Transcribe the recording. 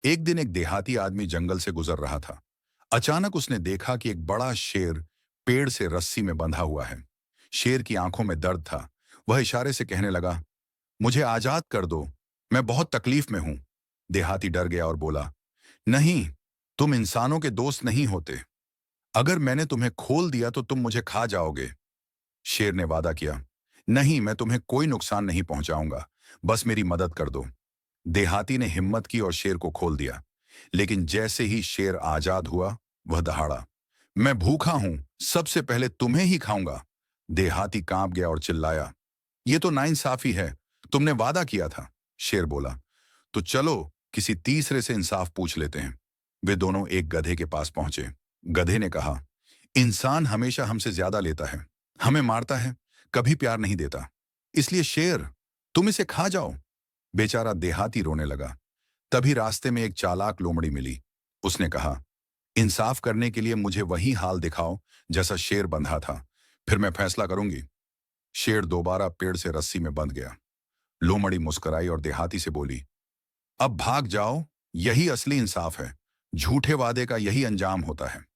एक दिन एक देहाती आदमी जंगल से गुजर रहा था। अचानक उसने देखा कि एक बड़ा शेर पेड़ से रस्सी में बंधा हुआ है। शेर की आंखों में दर्द था। वह इशारे से कहने लगा, मुझे आजाद कर दो, मैं बहुत तकलीफ में हूं। देहाती डर गया और बोला, नहीं, तुम इंसानों के दोस्त नहीं होते। अगर मैंने तुम्हें खोल दिया तो तुम मुझे खा जाओगे। शेर ने वादा किया, नहीं, मैं तुम्हें कोई नुकसान नहीं पहुंचाऊंगा, बस मेरी मदद कर दो। देहाती ने हिम्मत की और शेर को खोल दिया। लेकिन जैसे ही शेर आजाद हुआ, वह दहाड़ा, मैं भूखा हूं, सबसे पहले तुम्हें ही खाऊंगा। देहाती कांप गया और चिल्लाया, ये तो नाइंसाफी है, तुमने वादा किया था। शेर बोला, तो चलो किसी तीसरे से इंसाफ पूछ लेते हैं। वे दोनों एक गधे के पास पहुंचे। गधे ने कहा, इंसान हमेशा हमसे ज्यादा लेता है, हमें मारता है, कभी प्यार नहीं देता। इसलिए शेर, तुम इसे खा जाओ। बेचारा देहाती रोने लगा। तभी रास्ते में एक चालाक लोमड़ी मिली। उसने कहा, इंसाफ करने के लिए मुझे वही हाल दिखाओ जैसा शेर बंधा था, फिर मैं फैसला करूंगी। शेर दोबारा पेड़ से रस्सी में बंध गया। लोमड़ी मुस्कुराई और देहाती से बोली, अब भाग जाओ, यही असली इंसाफ है। झूठे वादे का यही अंजाम होता है।